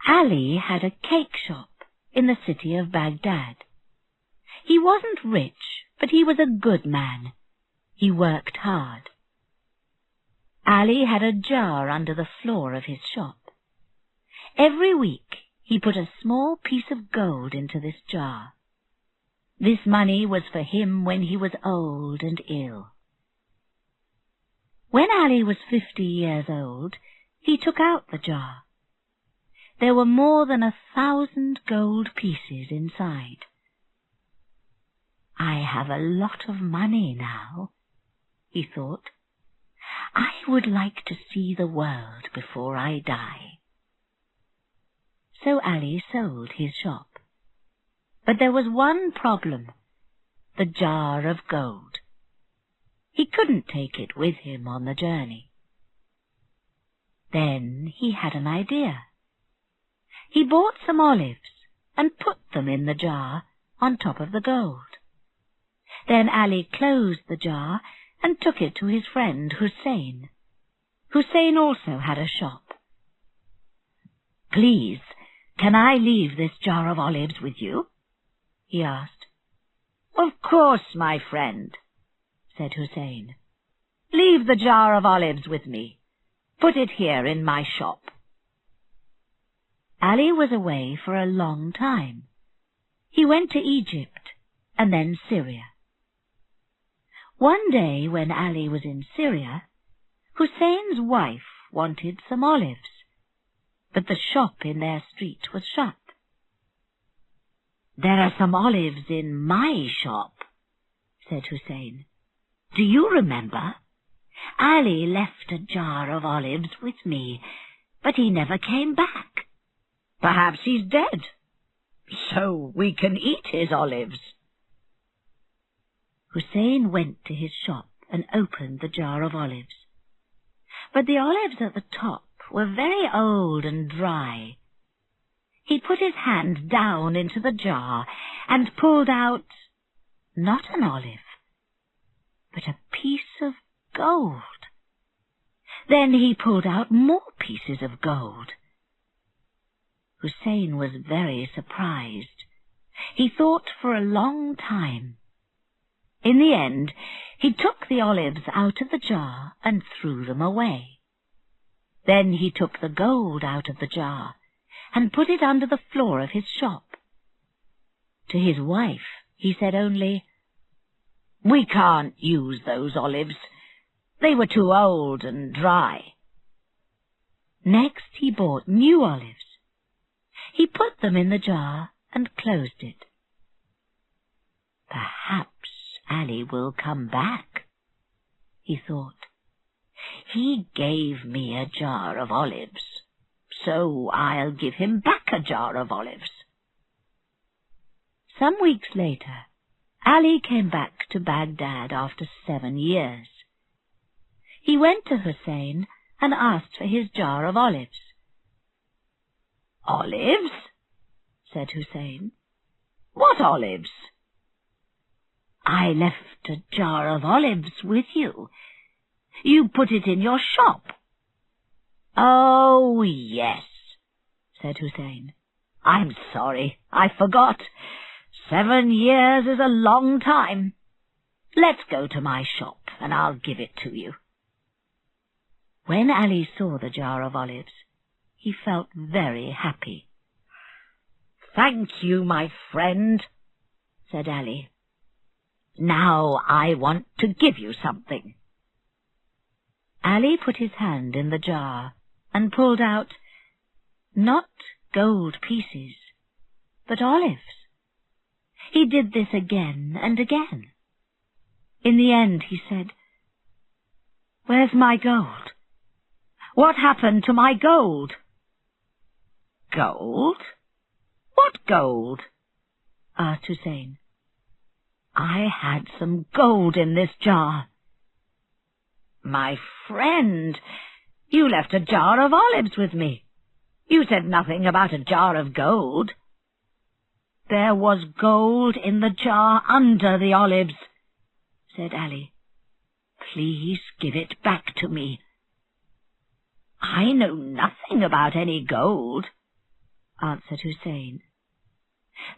Ali had a cake shop in the city of Baghdad. He wasn't rich, but he was a good man. He worked hard. Ali had a jar under the floor of his shop. Every week he put a small piece of gold into this jar. This money was for him when he was old and ill. When Ali was 50 years old, he took out the jar. There were more than 1,000 gold pieces inside. "I have a lot of money now," he thought. "I would like to see the world before I die." So Ali sold his shop. But there was one problem: the jar of gold. He couldn't take it with him on the journey. Then he had an idea. He bought some olives and put them in the jar on top of the gold. Then Ali closed the jar and took it to his friend Hussein. Hussein also had a shop. "Please, can I leave this jar of olives with you?" he asked. "Of course, my friend," said Hussein. "Leave the jar of olives with me. Put it here in my shop." Ali was away for a long time. He went to Egypt and then Syria. One day when Ali was in Syria, Hussein's wife wanted some olives, but the shop in their street was shut. "There are some olives in my shop," said Hussein. "Do you remember? Ali left a jar of olives with me, but he never came back. Perhaps he's dead, so we can eat his olives." Hussein went to his shop and opened the jar of olives. But the olives at the top were very old and dry. He put his hand down into the jar and pulled out not an olive, but a piece of gold. Then he pulled out more pieces of gold. Hussein was very surprised. He thought for a long time. In the end, he took the olives out of the jar and threw them away. Then he took the gold out of the jar and put it under the floor of his shop. To his wife he said only, "We can't use those olives. They were too old and dry." Next he bought new olives. He put them in the jar and closed it. "Perhaps Ali will come back," he thought. "He gave me a jar of olives, so I'll give him back a jar of olives." Some weeks later, Ali came back to Baghdad after 7 years. He went to Hussein and asked for his jar of olives. "Olives?" said Hussein. "What olives?" "I left a jar of olives with you. You put it in your shop." "Oh, yes," said Hussein. "I'm sorry, I forgot. 7 years is a long time. Let's go to my shop, and I'll give it to you." When Ali saw the jar of olives, he felt very happy. "Thank you, my friend," said Ali. "Now I want to give you something." Ali put his hand in the jar and pulled out not gold pieces, but olives. He did this again and again. In the end he said, "Where's my gold? What happened to my gold?" "Gold? What gold?" asked Hussein. "I had some gold in this jar." "My friend, you left a jar of olives with me. You said nothing about a jar of gold." "There was gold in the jar under the olives," said Ali. "Please give it back to me." "I know nothing about any gold." answered Hussein.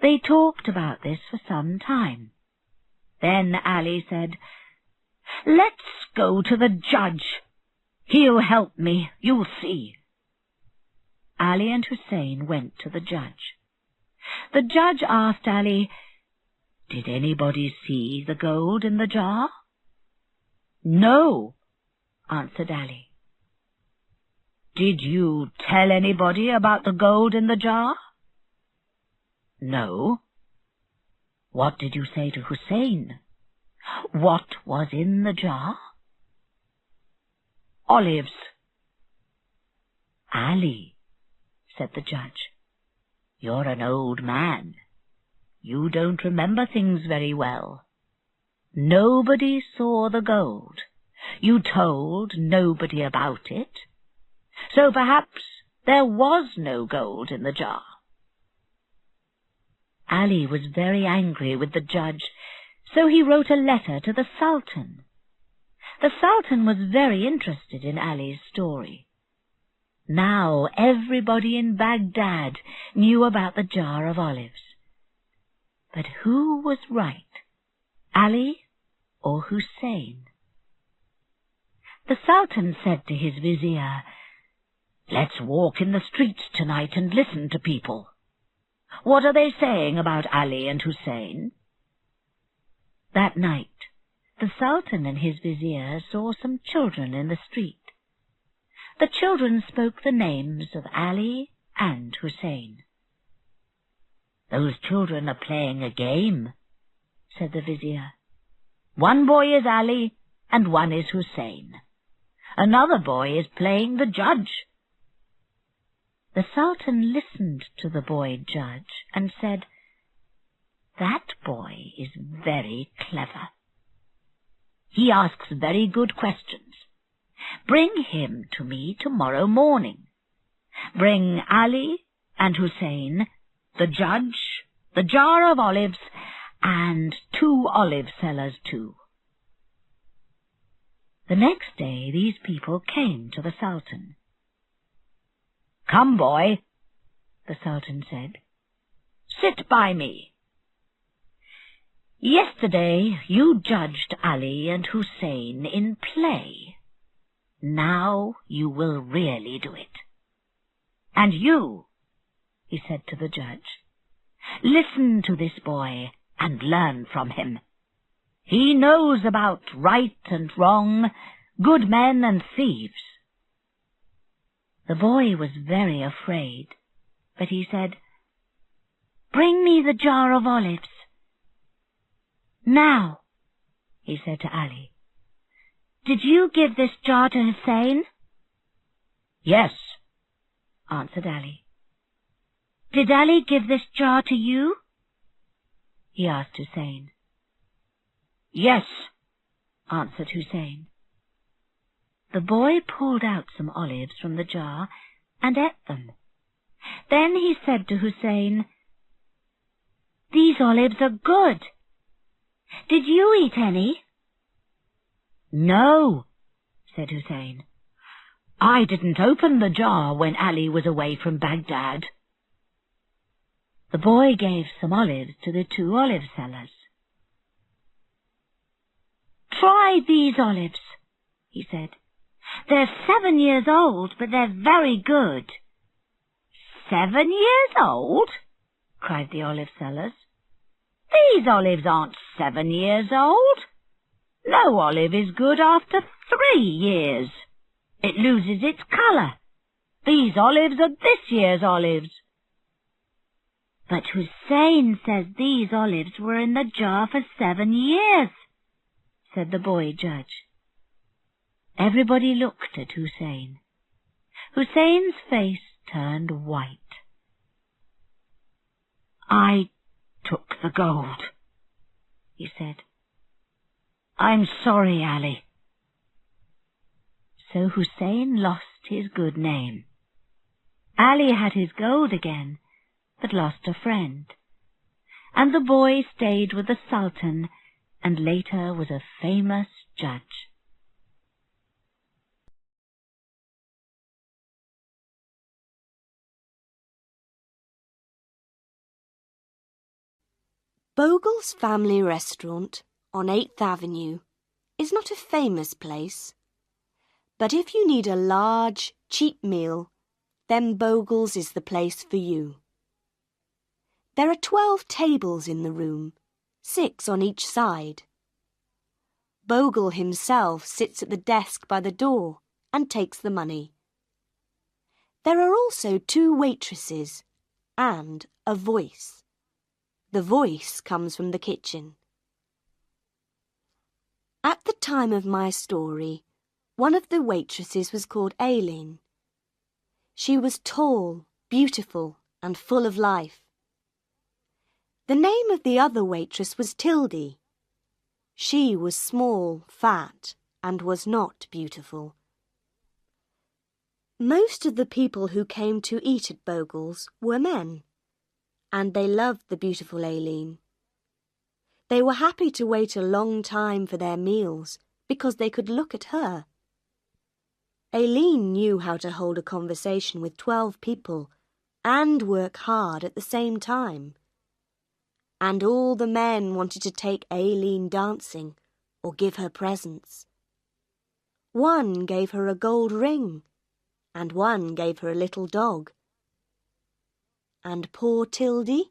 They talked about this for some time. Then Ali said, "Let's go to the judge. He'll help me, you'll see." Ali and Hussein went to the judge. The judge asked Ali, "Did anybody see the gold in the jar?" "No," answered Ali. "Did you tell anybody about the gold in the jar?" "No." "What did you say to Hussein? What was in the jar?" "Olives." "Ali," said the judge, "you're an old man. You don't remember things very well. Nobody saw the gold. You told nobody about it. So perhaps there was no gold in the jar." Ali was very angry with the judge, so he wrote a letter to the Sultan. The Sultan was very interested in Ali's story. Now everybody in Baghdad knew about the jar of olives. But who was right, Ali or Hussein? The Sultan said to his vizier, "Let's walk in the streets tonight and listen to people. What are they saying about Ali and Hussein?" That night, the Sultan and his vizier saw some children in the street. The children spoke the names of Ali and Hussein. "Those children are playing a game," said the vizier. "One boy is Ali and one is Hussein. Another boy is playing the judge." The Sultan listened to the boy judge and said, "That boy is very clever. He asks very good questions. Bring him to me tomorrow morning. Bring Ali and Hussein, the judge, the jar of olives, and 2 olive sellers too." The next day these people came to the Sultan. "Come, boy," the Sultan said. "Sit by me. Yesterday you judged Ali and Hussein in play. Now you will really do it. And you," he said to the judge, "listen to this boy and learn from him. He knows about right and wrong, good men and thieves." The boy was very afraid, but he said, "Bring me the jar of olives." "Now," he said to Ali, "did you give this jar to Hussein?" "Yes," answered Ali. "Did Ali give this jar to you?" he asked Hussein. "Yes," answered Hussein. The boy pulled out some olives from the jar and ate them. Then he said to Hussein, "These olives are good. Did you eat any?" "No," said Hussein. "I didn't open the jar when Ali was away from Baghdad." The boy gave some olives to the 2 olive sellers. "Try these olives," he said. "They're 7 years old, but they're very good." "7 years old?" cried the olive sellers. "These olives aren't 7 years old. No olive is good after 3 years. It loses its colour. These olives are this year's olives." "But Hussein says these olives were in the jar for 7 years, said the boy judge. Everybody looked at Hussein. Hussein's face turned white. "I took the gold," he said. "I'm sorry, Ali." So Hussein lost his good name. Ali had his gold again, but lost a friend. And the boy stayed with the Sultan, and later was a famous judge. Bogle's family restaurant on 8th Avenue is not a famous place, but if you need a large, cheap meal, then Bogle's is the place for you. There are 12 tables in the room, 6 on each side. Bogle himself sits at the desk by the door and takes the money. There are also 2 waitresses and a voice. The voice comes from the kitchen. At the time of my story, one of the waitresses was called Aileen. She was tall, beautiful, and full of life. The name of the other waitress was Tildy. She was small, fat, and was not beautiful. Most of the people who came to eat at Bogle's were men, and they loved the beautiful Aileen. They were happy to wait a long time for their meals because they could look at her. Aileen knew how to hold a conversation with 12 people and work hard at the same time. And all the men wanted to take Aileen dancing or give her presents. One gave her a gold ring, and one gave her a little dog. And poor Tildy?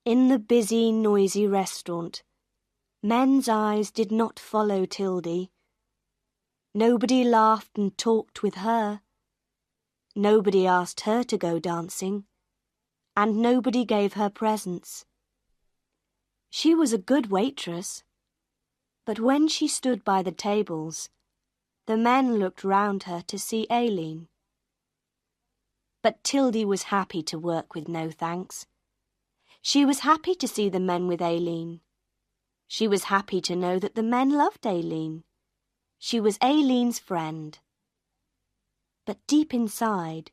In the busy, noisy restaurant, men's eyes did not follow Tildy. Nobody laughed and talked with her. Nobody asked her to go dancing, and nobody gave her presents. She was a good waitress, but when she stood by the tables, the men looked round her to see Aileen. But Tildy was happy to work with no thanks. She was happy to see the men with Aileen. She was happy to know that the men loved Aileen. She was Aileen's friend. But deep inside,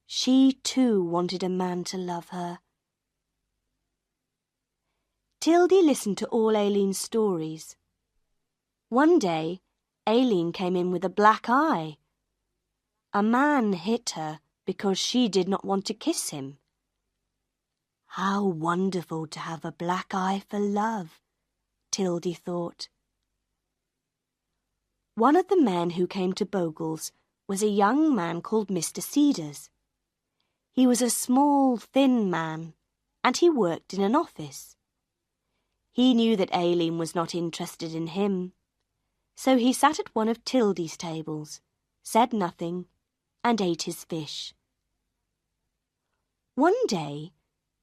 she too wanted a man to love her. Tildy listened to all Aileen's stories. One day, Aileen came in with a black eye. A man hit her because she did not want to kiss him. How wonderful to have a black eye for love, Tildy thought. One of the men who came to Bogle's was a young man called Mr. Cedars. He was a small, thin man, and he worked in an office. He knew that Aileen was not interested in him, so he sat at one of Tildy's tables, said nothing, and ate his fish. One day,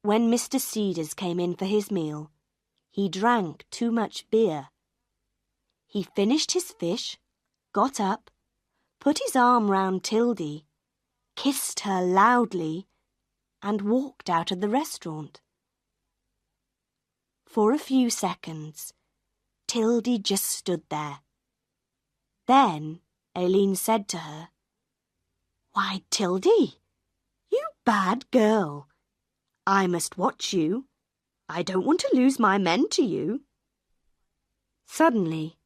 when Mr. Cedars came in for his meal, he drank too much beer. He finished his fish, got up, put his arm round Tildy, kissed her loudly, and walked out of the restaurant. For a few seconds, Tildy just stood there. Then Aileen said to her, "Why, Tildy, you bad girl. I must watch you. I don't want to lose my men to you." Suddenly,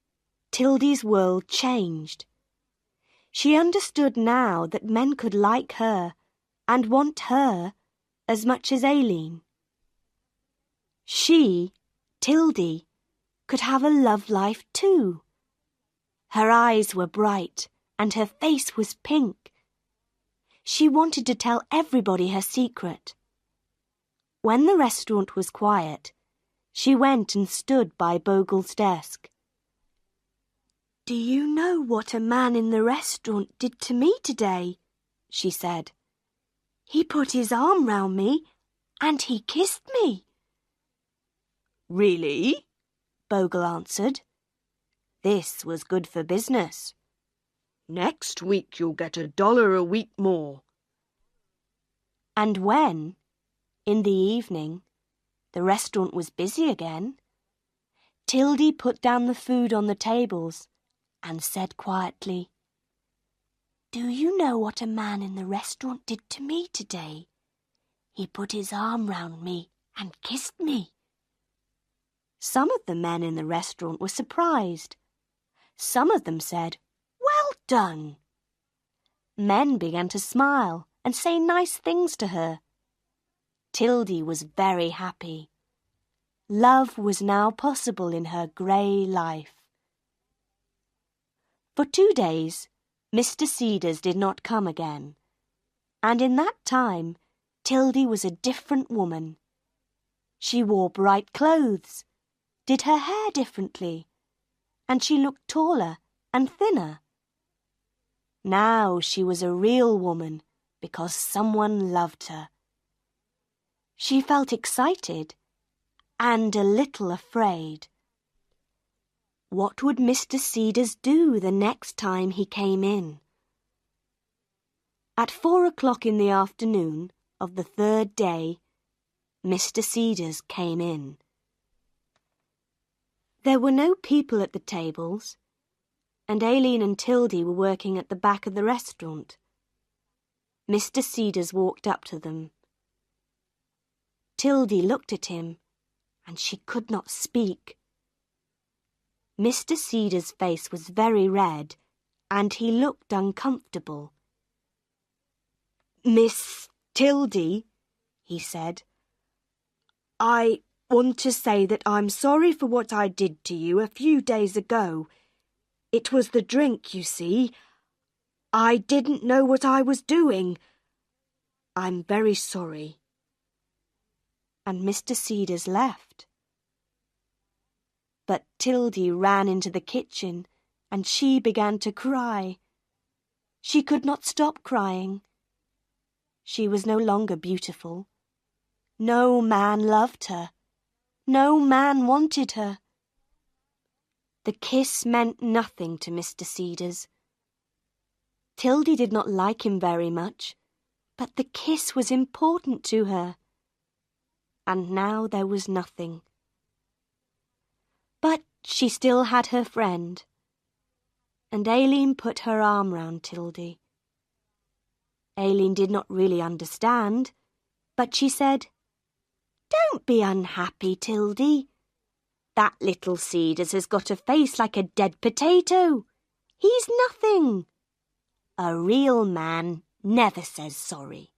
Tildy's world changed. She understood now that men could like her and want her as much as Aileen. She, Tildy, could have a love life too. Her eyes were bright and her face was pink. She wanted to tell everybody her secret. When the restaurant was quiet, she went and stood by Bogle's desk. "Do you know what a man in the restaurant did to me today?" she said. "He put his arm round me and he kissed me." "Really?" Bogle answered. This was good for business. "Next week you'll get $1 a week more." And when, in the evening, the restaurant was busy again, Tildy put down the food on the tables and said quietly, "Do you know what a man in the restaurant did to me today? He put his arm round me and kissed me." Some of the men in the restaurant were surprised. Some of them said, "Well done." Men began to smile and say nice things to her. Tildy was very happy. Love was now possible in her grey life. For 2 days, Mr. Cedars did not come again, and in that time, Tildy was a different woman. She wore bright clothes, did her hair differently, and she looked taller and thinner. Now she was a real woman because someone loved her. She felt excited and a little afraid. What would Mr. Cedars do the next time he came in? At 4 o'clock in the afternoon of the 3rd day, Mr. Cedars came in. There were no people at the tables, and Aileen and Tildy were working at the back of the restaurant. Mr. Cedars walked up to them. Tildy looked at him, and she could not speak. Mr. Cedars' face was very red, and he looked uncomfortable. "Miss Tildy," he said, "I want to say that I'm sorry for what I did to you a few days ago. It was the drink, you see. I didn't know what I was doing. I'm very sorry." And Mr. Cedars left. But Tildy ran into the kitchen, and she began to cry. She could not stop crying. She was no longer beautiful. No man loved her. No man wanted her. The kiss meant nothing to Mr. Cedars. Tildy did not like him very much, but the kiss was important to her. And now there was nothing. But she still had her friend, and Aileen put her arm round Tildy. Aileen did not really understand, but she said, "Don't be unhappy, Tildy. That little Cedars has got a face like a dead potato. He's nothing. A real man never says sorry."